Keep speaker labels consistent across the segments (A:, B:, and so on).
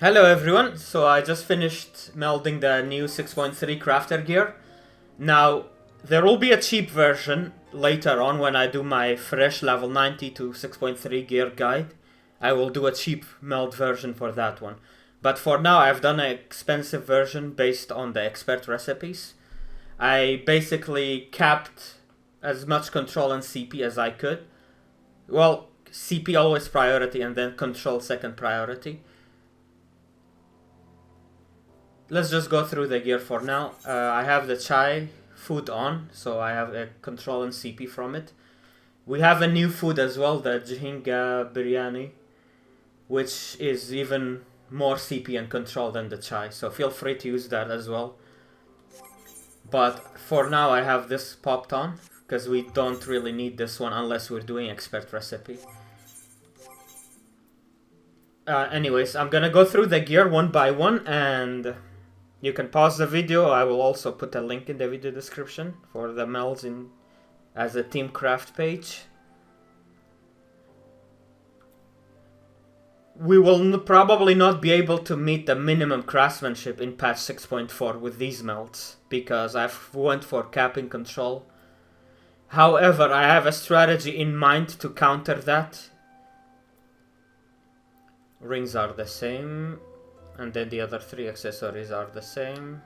A: Hello everyone, so I just finished melding the new 6.3 crafter gear. Now, there will be a cheap version later on when I do my fresh level 90 to 6.3 gear guide. I will do a cheap meld version for that one. But for now I've done an expensive version based on the expert recipes. I basically capped as much control and CP as I could. Well, CP always priority and then control second priority. Let's just go through the gear for now. I have the chai food on, so I have a control and CP from it. We have a new food as well, the Jihinga biryani, which is even more CP and control than the chai, so feel free to use that as well. But for now I have this popped on, because we don't really need this one unless we're doing expert recipe. Anyways, I'm gonna go through the gear one by one, and you can pause the video. I will also put a link in the video description for the Melds as a team craft page. We will probably not be able to meet the minimum craftsmanship in patch 6.4 with these melds, because I've went for capping control. However, I have a strategy in mind to counter that. Rings are the same. And then the other three accessories are the same.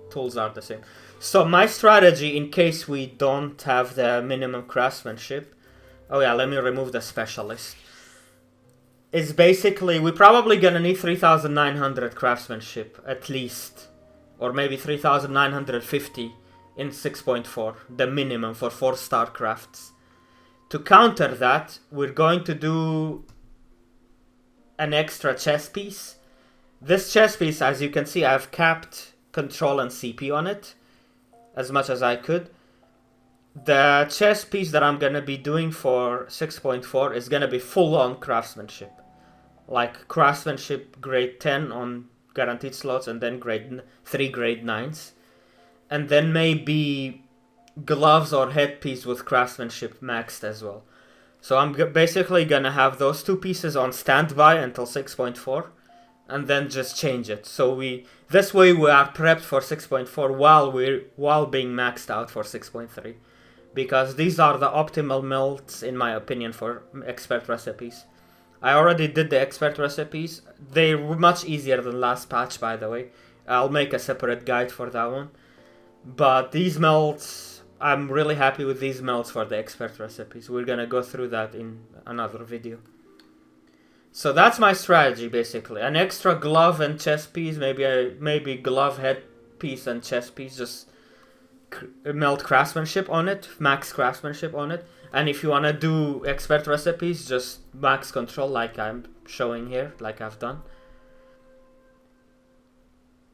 A: Tools are the same. So my strategy, in case we don't have the minimum craftsmanship... Oh yeah, let me remove the specialist. Is basically, we're probably gonna need 3,900 craftsmanship, at least. Or maybe 3,950 in 6.4. The minimum for 4-star crafts. To counter that, we're going to do an extra chess piece. This chess piece, as you can see, I've capped control and CP on it as much as I could. The chess piece that I'm gonna be doing for 6.4 is gonna be full on craftsmanship, like craftsmanship grade 10 on guaranteed slots, and then grade 3 grade 9s, and then maybe gloves or headpiece with craftsmanship maxed as well. So I'm basically gonna have those two pieces on standby until 6.4, and then just change it. So this way we are prepped for 6.4 while being maxed out for 6.3, because these are the optimal melts in my opinion for expert recipes. I already did the expert recipes. They're much easier than last patch, by the way. I'll make a separate guide for that one. But these melts, I'm really happy with these melts for the expert recipes. We're gonna go through that in another video. So that's my strategy basically. An extra glove and chest piece, maybe glove head piece and chest piece, just melt craftsmanship on it, max craftsmanship on it. And if you wanna do expert recipes, just max control like I'm showing here, like I've done.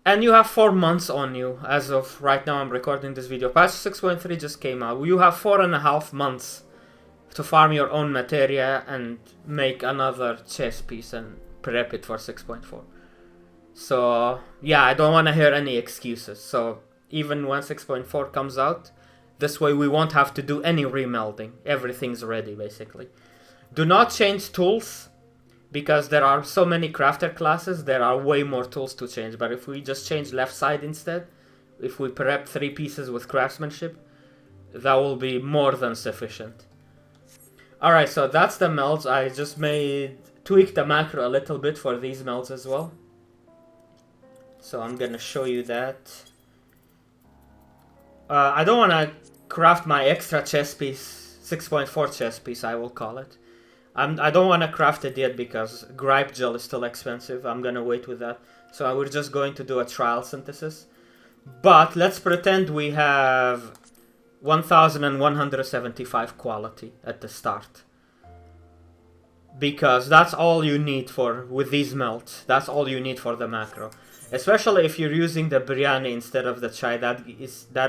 A: And you have 4 months on you. As of right now I'm recording this video. Patch 6.3 just came out. You have 4.5 months to farm your own materia and make another chess piece and prep it for 6.4. So yeah, I don't want to hear any excuses. So even when 6.4 comes out, this way we won't have to do any remelding. Everything's ready basically. Do not change tools, because there are so many crafter classes, there are way more tools to change. But if we just change left side instead, if we prep 3 pieces with craftsmanship, that will be more than sufficient. Alright, so that's the melds. I just tweaked the macro a little bit for these melds as well. So I'm gonna show you that. I don't want to craft my extra chess piece, 6.4 chess piece I will call it. I don't want to craft it yet because gripe gel is still expensive. I'm gonna wait with that. So we're just going to do a trial synthesis. But let's pretend we have 1175 quality at the start. Because that's all you need with these melts. That's all you need for the macro. Especially if you're using the biryani instead of the chai, that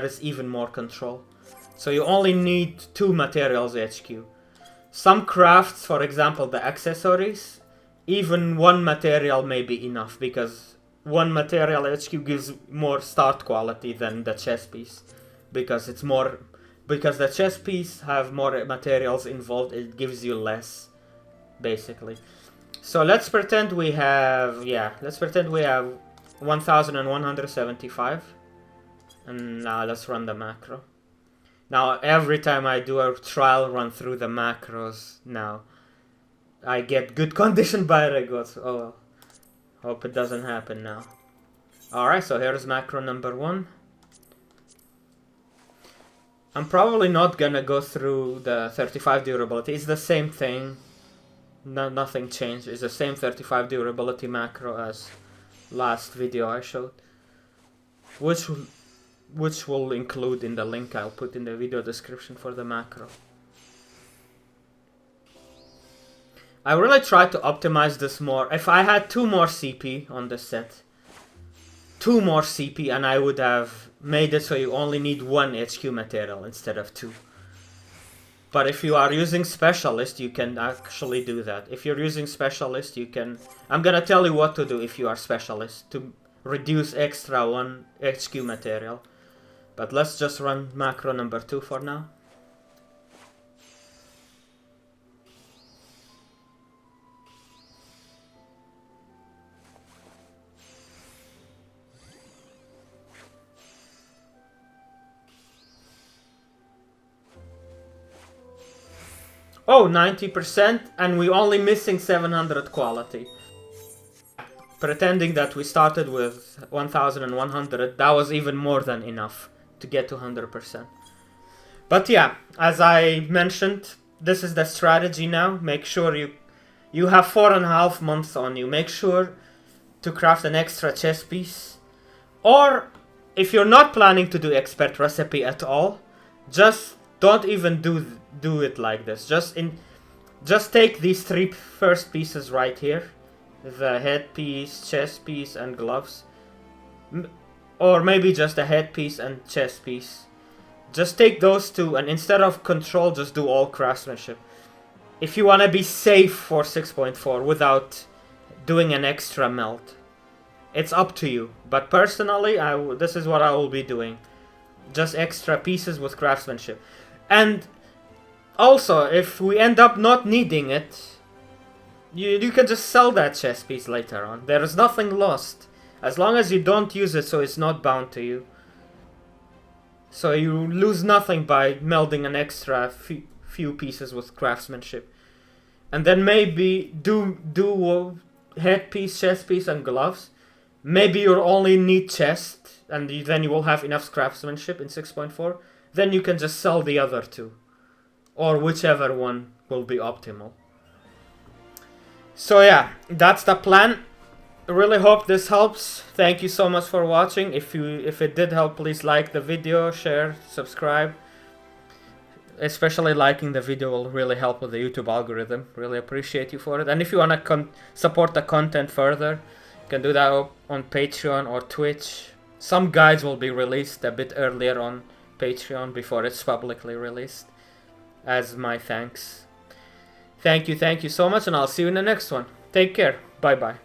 A: is even more control. So you only need 2 materials HQ. Some crafts, for example the accessories, even 1 material may be enough, because 1 material HQ gives more start quality than the chess piece. Because the chess piece have more materials involved, it gives you less, basically. So let's pretend we have, let's pretend we have 1175. And now let's run the macro. Now every time I do a trial run through the macros now, I get good condition by regots. Oh well. Hope it doesn't happen now. Alright, so here's macro number 1. I'm probably not gonna go through the 35 durability. It's the same thing. Nothing changed. It's the same 35 durability macro as last video I showed. Which will include in the link I'll put in the video description for the macro. I really tried to optimize this more. If I had 2 more CP on the set, 2 more CP, and I would have made it so you only need 1 HQ material instead of 2. But if you are using Specialist, you can actually do that. If you're using Specialist, you can... I'm gonna tell you what to do if you are Specialist, to reduce extra 1 HQ material. But let's just run macro number 2 for now. Oh, 90%, and we're only missing 700 quality. Pretending that we started with 1100, that was even more than enough to get to 100%. But yeah, as I mentioned, this is the strategy now. Make sure you have 4.5 months on you. Make sure to craft an extra chess piece. Or, if you're not planning to do expert recipe at all, just don't even do it like this. Just take these 3 first pieces right here. The headpiece, chest piece, and gloves. Or maybe just a headpiece and chest piece. Just take those 2, and instead of control, just do all craftsmanship. If you want to be safe for 6.4 without doing an extra melt, it's up to you. But personally, this is what I will be doing. Just extra pieces with craftsmanship. And also, if we end up not needing it, you can just sell that chess piece later on. There is nothing lost. As long as you don't use it, so it's not bound to you. So you lose nothing by melding an extra few pieces with craftsmanship. And then maybe do headpiece, chest piece, and gloves. Maybe you only need chest, and then you will have enough craftsmanship in 6.4. Then you can just sell the other 2. Or whichever one will be optimal. So yeah, that's the plan. I really hope this helps. Thank you so much for watching. If it did help, please like the video, share, subscribe. Especially liking the video will really help with the YouTube algorithm. Really appreciate you for it. And if you want to support the content further, you can do that on Patreon or Twitch. Some guides will be released a bit earlier on Patreon before it's publicly released, as my thanks. Thank you so much, and I'll see you in the next one. Take care. Bye bye.